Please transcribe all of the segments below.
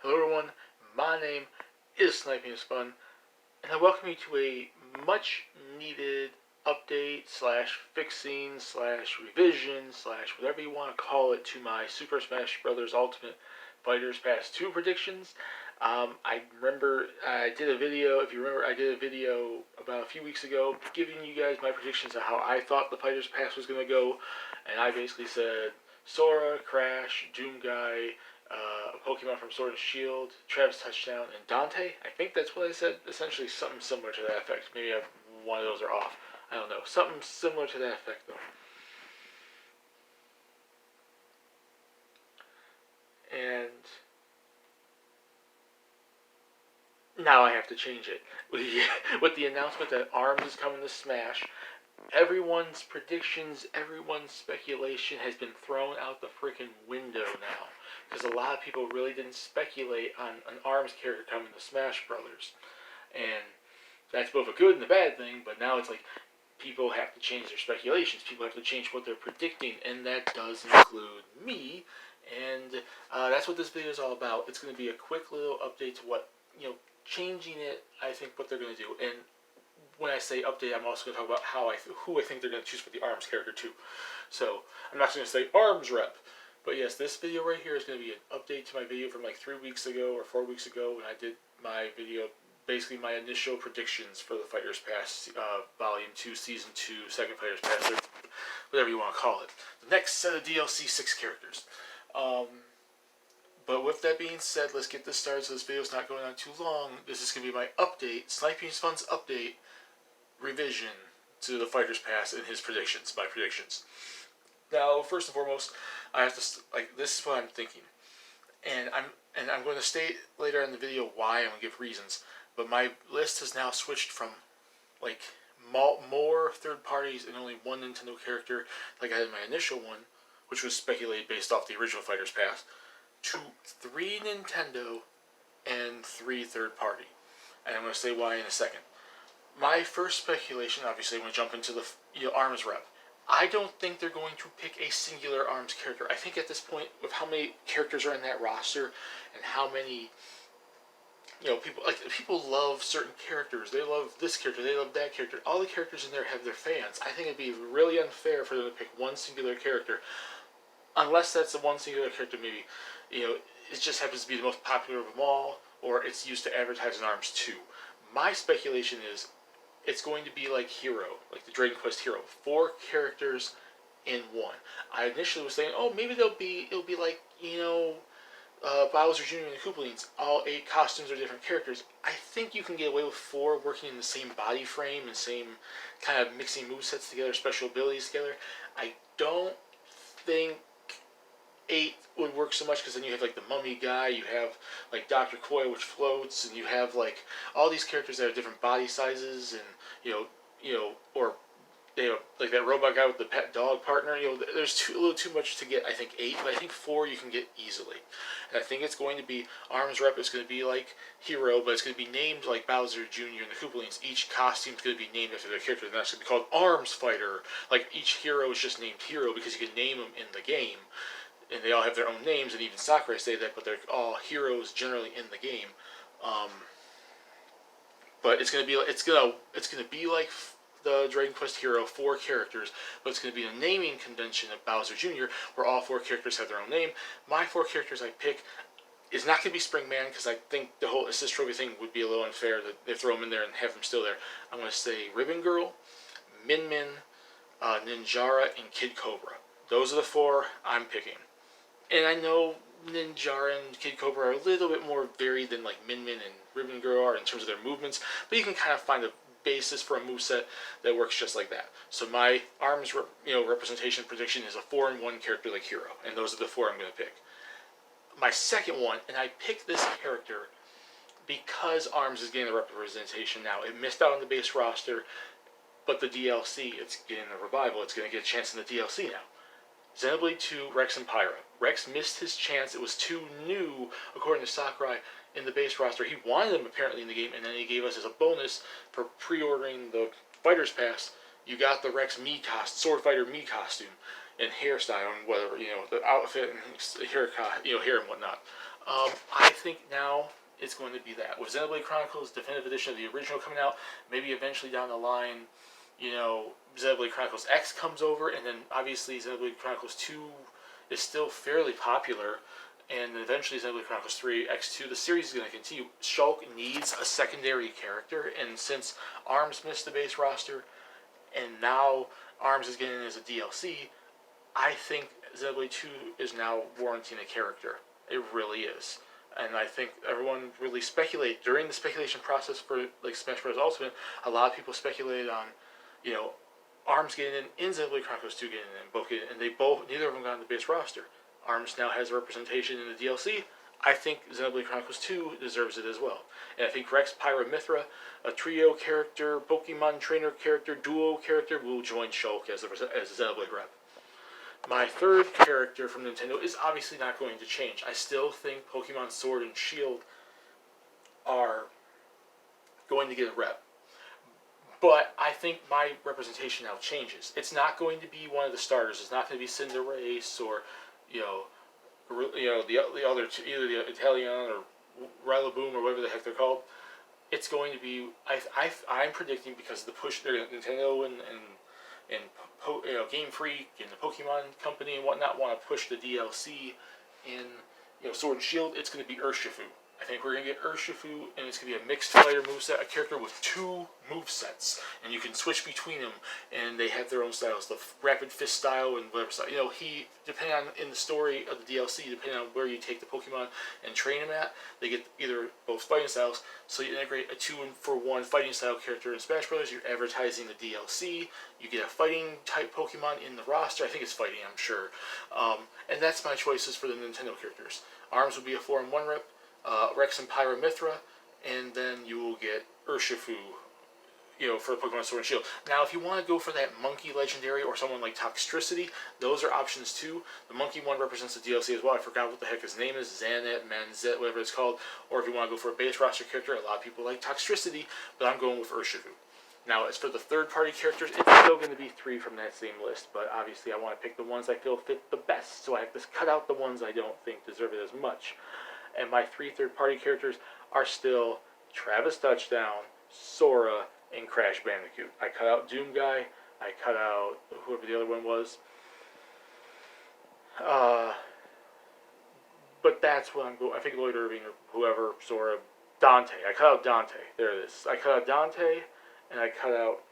Hello everyone, my name is Sniping is Fun, and I welcome you to a much needed update slash fixing slash revision slash whatever you want to call it to my Super Smash Bros. Ultimate Fighters Pass 2 predictions. I remember I did a video, if you remember, I did a video about a few weeks ago giving you guys my predictions of how I thought the Fighters Pass was going to go, and I basically said Sora, Crash, Doomguy, Pokemon from Sword and Shield, Travis Touchdown, and Dante. I think that's what I said. Essentially something similar to that effect. Maybe one of those are off. I don't know. Something similar to that effect, though. And now I have to change it. With the announcement that ARMS is coming to Smash, everyone's predictions, everyone's speculation has been thrown out the freaking window now. Because a lot of people really didn't speculate on an ARMS character coming to Smash Brothers. And that's both a good and a bad thing, but now it's like people have to change their speculations. People have to change what they're predicting, and that does include me. And that's what this video is all about. It's going to be a quick little update to what, changing it, I think, what they're going to do. And when I say update, I'm also going to talk about who I think they're going to choose for the ARMS character too. So I'm not going to say ARMS rep, but yes, this video right here is going to be an update to my video from like 3 weeks ago or 4 weeks ago when I did my video, basically my initial predictions for the Fighters Pass Volume 2, Season 2, Second Fighters Pass, or whatever you want to call it. The next set of DLC 6 characters. But with that being said, let's get this started so this video's not going on too long. This is going to be my update, Sniping's Fun's update, revision to the Fighters Pass and his predictions, my predictions. Now, first and foremost, I have to, this is what I'm thinking. And I'm going to state later in the video why I'm going to give reasons. But my list has now switched from, more third parties and only one Nintendo character, like I had in my initial one, which was speculated based off the original Fighters Pass, to 3 Nintendo and 3 third party. And I'm going to say why in a second. My first speculation, obviously, I'm going to jump into the ARMS rep. I don't think they're going to pick a singular ARMS character. I think at this point, with how many characters are in that roster and how many, people love certain characters. They love this character. They love that character. All the characters in there have their fans. I think it'd be really unfair for them to pick one singular character, unless that's the one singular character. Maybe, it just happens to be the most popular of them all, or it's used to advertise an ARMS 2. My speculation is it's going to be like Hero, like the Dragon Quest Hero, 4 characters in one. I initially was saying, maybe it'll be like, Bowser Jr. and the Koopalings, all 8 costumes are different characters. I think you can get away with 4 working in the same body frame and same kind of mixing movesets together, special abilities together. I don't think 8 would work so much, because then you have the mummy guy, you have Dr. Coil, which floats, and you have all these characters that have different body sizes, and or they have that robot guy with the pet dog partner. There's a little too much to get. I think 8, but I think 4 you can get easily. And I think it's going to be ARMS rep. It's going to be like Hero, but it's going to be named like Bowser Jr. and the Koopalings. Each costume is going to be named after their character, and that's going to be called ARMS Fighter. Each hero is just named Hero because you can name them in the game. And they all have their own names, and even Sakurai say that, but they're all heroes generally in the game. But it's gonna be like the Dragon Quest Hero, 4 characters, but it's gonna be a naming convention of Bowser Jr., where all 4 characters have their own name. My 4 characters I pick is not gonna be Spring Man, because I think the whole assist trophy thing would be a little unfair that they throw him in there and have him still there. I'm gonna say Ribbon Girl, Min Min, Ninjara, and Kid Cobra. Those are the 4 I'm picking. And I know Ninjara and Kid Cobra are a little bit more varied than Min Min and Ribbon Girl are in terms of their movements, but you can kind of find a basis for a moveset that works just like that. So my ARMS representation prediction is a 4-in-1 character like Hero, and those are the 4 I'm going to pick. My second one, and I picked this character because ARMS is getting the representation now. It missed out on the base roster, but the DLC, it's getting the revival. It's going to get a chance in the DLC now. Xenoblade 2, Rex and Pyra. Rex missed his chance. It was too new, according to Sakurai, in the base roster. He wanted him, apparently, in the game, and then he gave us as a bonus for pre-ordering the Fighters Pass. You got the Rex Sword Fighter Mii costume and hairstyle and whatever, the outfit and hair and whatnot. I think now it's going to be that. With Xenoblade Chronicles Definitive Edition of the original coming out, maybe eventually down the line, Xenoblade Chronicles X comes over, and then obviously Xenoblade Chronicles 2 is still fairly popular, and eventually Xenoblade Chronicles 3, X2, the series is going to continue. Shulk needs a secondary character, and since ARMS missed the base roster, and now ARMS is getting in as a DLC, I think Xenoblade 2 is now warranting a character. It really is. And I think everyone really speculated during the speculation process for like Smash Bros. Ultimate. A lot of people speculated on, ARMS getting in Xenoblade Chronicles 2 getting in, both getting in, and neither of them got on the base roster. ARMS now has a representation in the DLC. I think Xenoblade Chronicles 2 deserves it as well. And I think Rex, Pyra, Mythra, a trio character, Pokemon trainer character, duo character, will join Shulk as a Xenoblade rep. My third character from Nintendo is obviously not going to change. I still think Pokemon Sword and Shield are going to get a rep. But I think my representation now changes. It's not going to be one of the starters. It's not going to be Cinderace or, the other two, either the Italian or Rillaboom or whatever the heck they're called. It's going to be, I'm predicting because of the push, Nintendo and Game Freak and the Pokemon Company and whatnot want to push the DLC in Sword and Shield. It's going to be Urshifu. I think we're going to get Urshifu, and it's going to be a mixed fighter moveset, a character with two movesets, and you can switch between them, and they have their own styles, the Rapid Fist style and whatever style. Depending on, in the story of the DLC, depending on where you take the Pokemon and train them at, they get either both fighting styles, so you integrate a 2-for-1 fighting style character in Smash Bros., you're advertising the DLC, you get a fighting type Pokemon in the roster, I think it's fighting, I'm sure, and that's my choices for the Nintendo characters. ARMS would be a 4-in-1 rep, Rex and Pyra Mythra, and then you will get Urshifu, for Pokemon Sword and Shield. Now, if you want to go for that Monkey Legendary or someone like Toxtricity, those are options too. The Monkey one represents the DLC as well. I forgot what the heck his name is, Xanet, Manzet, whatever it's called. Or if you want to go for a base roster character, a lot of people like Toxtricity, but I'm going with Urshifu. Now, as for the third-party characters, it's still going to be 3 from that same list, but obviously I want to pick the ones I feel fit the best, so I have to cut out the ones I don't think deserve it as much. And my 3 third-party characters are still Travis Touchdown, Sora, and Crash Bandicoot. I cut out Doom Guy. I cut out whoever the other one was. But that's what I'm going. I think Lloyd Irving or whoever, Sora, Dante. I cut out Dante. There it is. I cut out Dante, and I cut out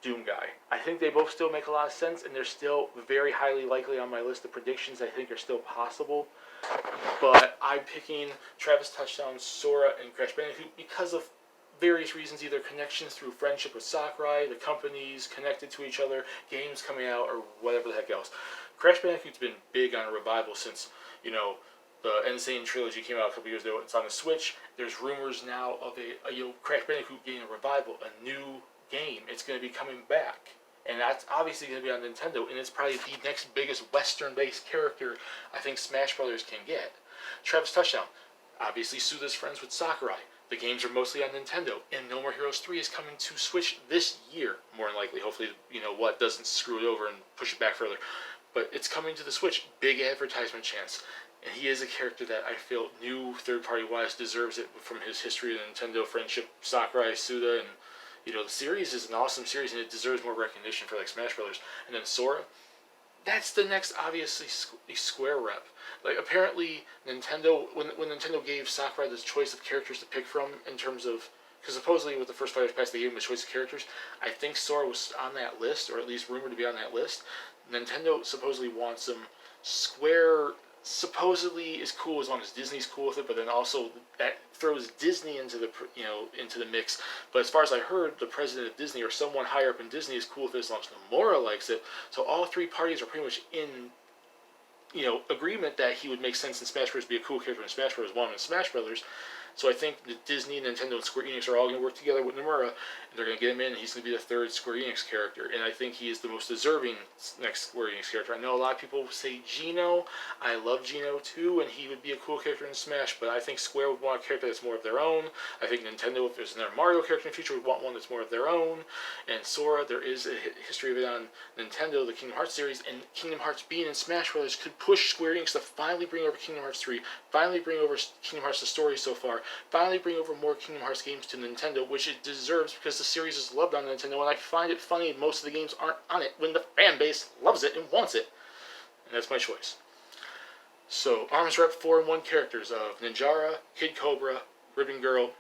Doom Guy. I think they both still make a lot of sense, and they're still very highly likely on my list of predictions. I think are still possible. But I'm picking Travis Touchdown, Sora, and Crash Bandicoot because of various reasons, either connections through friendship with Sakurai, the companies connected to each other, games coming out, or whatever the heck else. Crash Bandicoot's been big on a revival since, the Insane Trilogy came out a couple years ago. It's on the Switch. There's rumors now of a Crash Bandicoot getting a revival, a new game. It's going to be coming back. And that's obviously going to be on Nintendo, and it's probably the next biggest Western-based character I think Smash Brothers can get. Travis Touchdown, obviously Suda's friends with Sakurai. The games are mostly on Nintendo, and No More Heroes 3 is coming to Switch this year, more than likely. Hopefully, doesn't screw it over and push it back further. But it's coming to the Switch, big advertisement chance. And he is a character that I feel new third-party-wise deserves it from his history of Nintendo friendship, Sakurai, Suda, and the series is an awesome series, and it deserves more recognition for Smash Brothers. And then Sora, that's the next obviously Square rep. Apparently Nintendo, when Nintendo gave Sakurai the choice of characters to pick from in terms of, because supposedly with the first Fighters Pass they gave him the choice of characters. I think Sora was on that list, or at least rumored to be on that list. Nintendo supposedly wants him. Square supposedly is cool as long as Disney's cool with it, but then also that throws Disney into the mix. But as far as I heard, the president of Disney or someone higher up in Disney is cool with it as long as Nomura likes it. So all 3 parties are pretty much in agreement that he would make sense in Smash Bros. Be a cool character in Smash Bros. 1 and Smash Brothers. So I think that Disney, Nintendo, and Square Enix are all going to work together with Nomura, and they're going to get him in, and he's going to be the 3rd Square Enix character. And I think he is the most deserving next Square Enix character. I know a lot of people say Geno. I love Geno too, and he would be a cool character in Smash, but I think Square would want a character that's more of their own. I think Nintendo, if there's another Mario character in the future, would want one that's more of their own. And Sora, there is a history of it on Nintendo, the Kingdom Hearts series, and Kingdom Hearts being in Smash Brothers could push Square Enix to finally bring over Kingdom Hearts 3, finally bring over Kingdom Hearts the story so far, finally bring over more Kingdom Hearts games to Nintendo, which it deserves because the series is loved on Nintendo, and I find it funny most of the games aren't on it when the fan base loves it and wants it. And that's my choice. So, Arms Rep 4 and 1 characters of Ninjara, Kid Cobra, Ribbon Girl,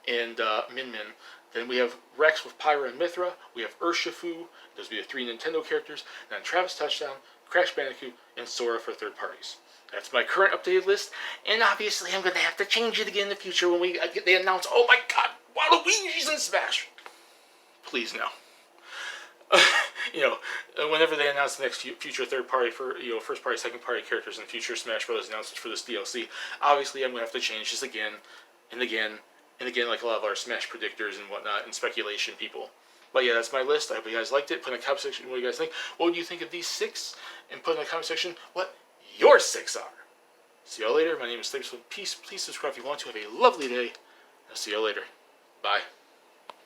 and Min Min. Then we have Rex with Pyra and Mithra. We have Urshifu. Those will be the 3 Nintendo characters. Then Travis Touchdown, Crash Bandicoot, and Sora for third parties. That's my current updated list. And obviously I'm going to have to change it again in the future when they announce, oh my god, Waluigi's in Smash. Please no. Whenever they announce the next future third party for first party, second party characters in future Smash Bros. Announcements for this DLC, obviously I'm gonna have to change this again and again and again, like a lot of our Smash predictors and whatnot and speculation people. But yeah, that's my list. I hope you guys liked it. Put in the comment section what you guys think. What do you think of these 6? And put in the comment section what your 6 are. See y'all later. My name is Sleeps with Peace. Please subscribe if you want to. Have a lovely day. I'll see y'all later. Bye.